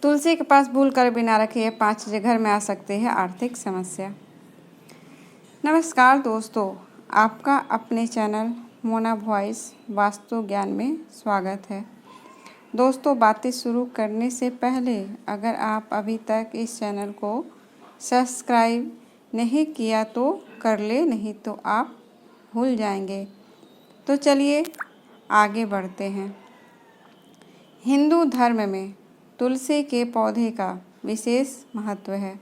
तुलसी के पास भूल कर भी ना रखिए, 5 चीज़ें घर में आ सकती है आर्थिक समस्या। नमस्कार दोस्तों, आपका अपने चैनल मोना वॉइस वास्तु ज्ञान में स्वागत है। दोस्तों, बातें शुरू करने से पहले अगर आप अभी तक इस चैनल को सब्सक्राइब नहीं किया तो कर ले, नहीं तो आप भूल जाएंगे। तो चलिए आगे बढ़ते हैं। हिंदू धर्म में तुलसी के पौधे का विशेष महत्व है।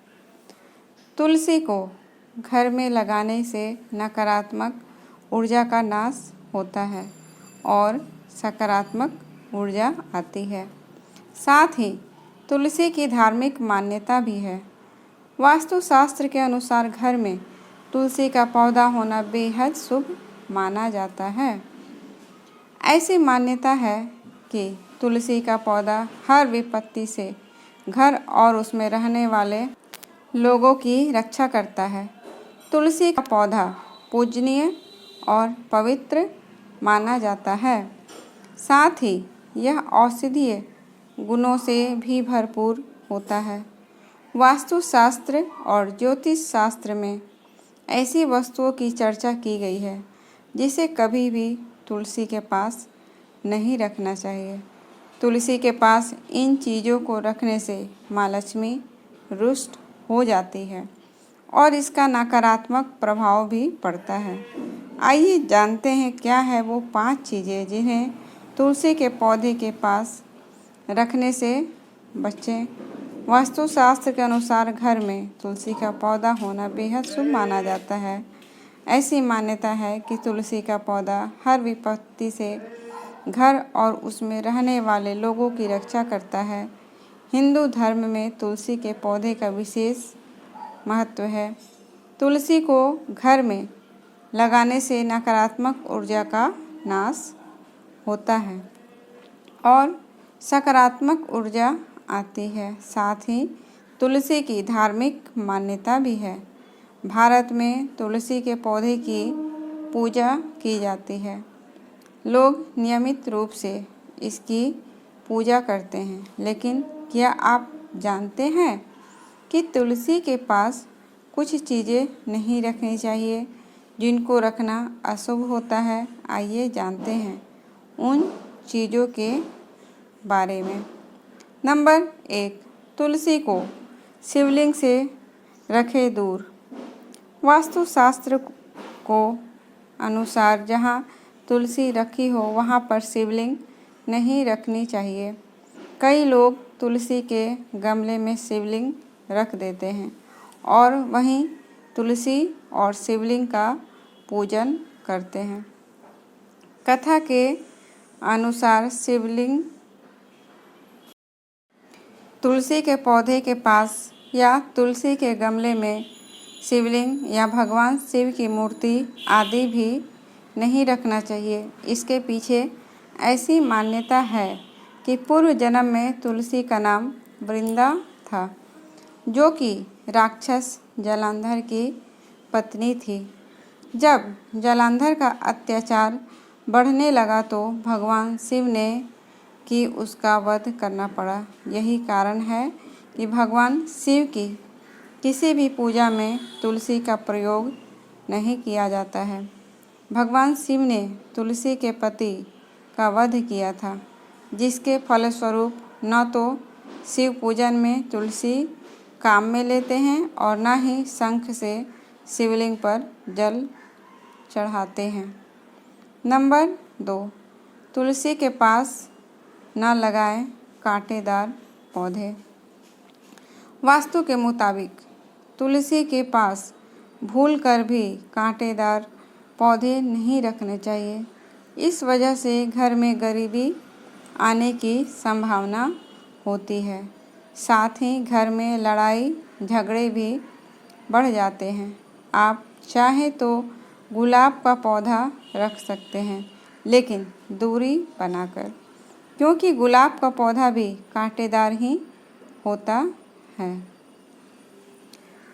तुलसी को घर में लगाने से नकारात्मक ऊर्जा का नाश होता है और सकारात्मक ऊर्जा आती है। साथ ही तुलसी की धार्मिक मान्यता भी है। वास्तुशास्त्र के अनुसार घर में तुलसी का पौधा होना बेहद शुभ माना जाता है। ऐसी मान्यता है कि तुलसी का पौधा हर विपत्ति से घर और उसमें रहने वाले लोगों की रक्षा करता है। तुलसी का पौधा पूजनीय और पवित्र माना जाता है। साथ ही यह औषधीय गुणों से भी भरपूर होता है। वास्तुशास्त्र और ज्योतिष शास्त्र में ऐसी वस्तुओं की चर्चा की गई है जिसे कभी भी तुलसी के पास नहीं रखना चाहिए। तुलसी के पास इन चीज़ों को रखने से माँ लक्ष्मी रुष्ट हो जाती है और इसका नकारात्मक प्रभाव भी पड़ता है। आइए जानते हैं क्या है वो 5 चीज़ें जिन्हें तुलसी के पौधे के पास रखने से बचें। वास्तुशास्त्र के अनुसार घर में तुलसी का पौधा होना बेहद शुभ माना जाता है। ऐसी मान्यता है कि तुलसी का पौधा हर विपत्ति से घर और उसमें रहने वाले लोगों की रक्षा करता है। हिंदू धर्म में तुलसी के पौधे का विशेष महत्व है। तुलसी को घर में लगाने से नकारात्मक ऊर्जा का नाश होता है और सकारात्मक ऊर्जा आती है। साथ ही तुलसी की धार्मिक मान्यता भी है। भारत में तुलसी के पौधे की पूजा की जाती है। लोग नियमित रूप से इसकी पूजा करते हैं, लेकिन क्या आप जानते हैं कि तुलसी के पास कुछ चीज़ें नहीं रखनी चाहिए जिनको रखना अशुभ होता है? आइए जानते हैं उन चीज़ों के बारे में। नंबर 1, तुलसी को शिवलिंग से रखें दूर। वास्तुशास्त्र को अनुसार जहाँ तुलसी रखी हो वहाँ पर शिवलिंग नहीं रखनी चाहिए। कई लोग तुलसी के गमले में शिवलिंग रख देते हैं और वहीं तुलसी और शिवलिंग का पूजन करते हैं। कथा के अनुसार शिवलिंग तुलसी के पौधे के पास या तुलसी के गमले में शिवलिंग या भगवान शिव की मूर्ति आदि भी नहीं रखना चाहिए। इसके पीछे ऐसी मान्यता है कि पूर्व जन्म में तुलसी का नाम वृंदा था, जो कि राक्षस जलांधर की पत्नी थी। जब जलांधर का अत्याचार बढ़ने लगा तो भगवान शिव ने कि उसका वध करना पड़ा। यही कारण है कि भगवान शिव की किसी भी पूजा में तुलसी का प्रयोग नहीं किया जाता है। भगवान शिव ने तुलसी के पति का वध किया था, जिसके फलस्वरूप न तो शिव पूजन में तुलसी काम में लेते हैं और न ही शंख से शिवलिंग पर जल चढ़ाते हैं। नंबर 2, तुलसी के पास न लगाएं कांटेदार पौधे। वास्तु के मुताबिक तुलसी के पास भूल कर भी कांटेदार पौधे नहीं रखने चाहिए। इस वजह से घर में गरीबी आने की संभावना होती है। साथ ही घर में लड़ाई झगड़े भी बढ़ जाते हैं। आप चाहें तो गुलाब का पौधा रख सकते हैं, लेकिन दूरी बनाकर, क्योंकि गुलाब का पौधा भी कांटेदार ही होता है।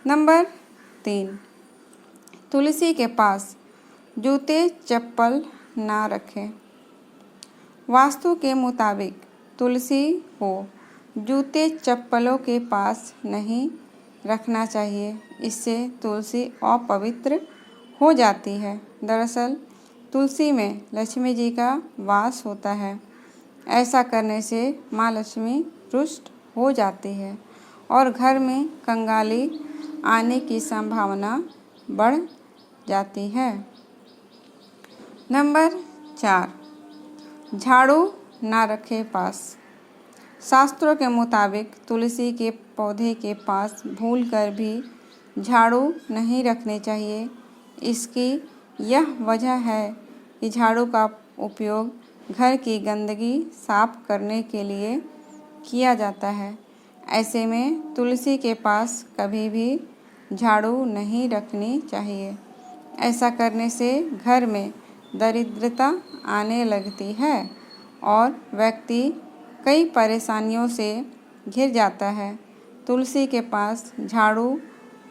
नंबर 3, तुलसी के पास जूते चप्पल ना रखें। वास्तु के मुताबिक तुलसी को जूते चप्पलों के पास नहीं रखना चाहिए, इससे तुलसी अपवित्र हो जाती है। दरअसल तुलसी में लक्ष्मी जी का वास होता है। ऐसा करने से माँ लक्ष्मी रुष्ट हो जाती है और घर में कंगाली आने की संभावना बढ़ जाती है। नंबर 4, झाड़ू ना रखे पास। शास्त्रों के मुताबिक तुलसी के पौधे के पास भूलकर भी झाड़ू नहीं रखने चाहिए। इसकी यह वजह है कि झाड़ू का उपयोग घर की गंदगी साफ करने के लिए किया जाता है। ऐसे में तुलसी के पास कभी भी झाड़ू नहीं रखनी चाहिए। ऐसा करने से घर में दरिद्रता आने लगती है और व्यक्ति कई परेशानियों से घिर जाता है। तुलसी के पास झाड़ू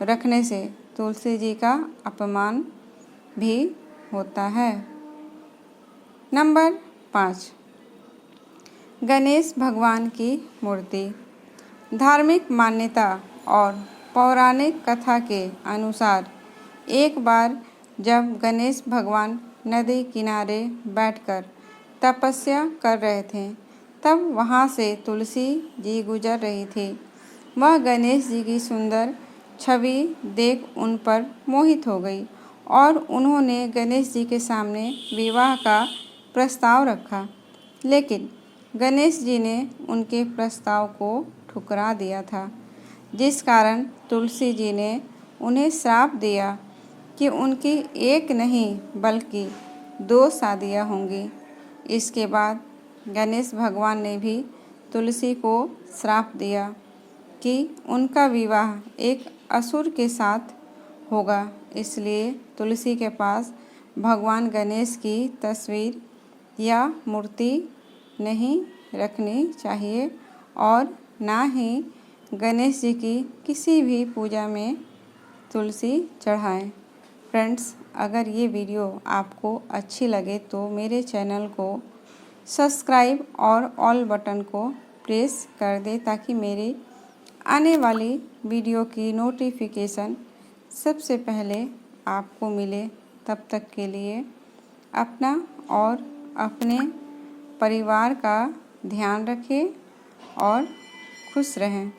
रखने से तुलसी जी का अपमान भी होता है। नंबर 5, गणेश भगवान की मूर्ति। धार्मिक मान्यता और पौराणिक कथा के अनुसार एक बार जब गणेश भगवान नदी किनारे बैठकर तपस्या कर रहे थे, तब वहाँ से तुलसी जी गुजर रही थी। वह गणेश जी की सुंदर छवि देख उन पर मोहित हो गई और उन्होंने गणेश जी के सामने विवाह का प्रस्ताव रखा, लेकिन गणेश जी ने उनके प्रस्ताव को ठुकरा दिया था, जिस कारण तुलसी जी ने उन्हें श्राप दिया कि उनकी एक नहीं बल्कि 2 शादियाँ होंगी। इसके बाद गणेश भगवान ने भी तुलसी को श्राप दिया कि उनका विवाह एक असुर के साथ होगा। इसलिए तुलसी के पास भगवान गणेश की तस्वीर या मूर्ति नहीं रखनी चाहिए और ना ही गणेश जी की किसी भी पूजा में तुलसी चढ़ाएं। फ्रेंड्स, अगर ये वीडियो आपको अच्छी लगे तो मेरे चैनल को सब्सक्राइब और ऑल बटन को प्रेस कर दें ताकि मेरे आने वाली वीडियो की नोटिफिकेशन सबसे पहले आपको मिले। तब तक के लिए अपना और अपने परिवार का ध्यान रखें और खुश रहें।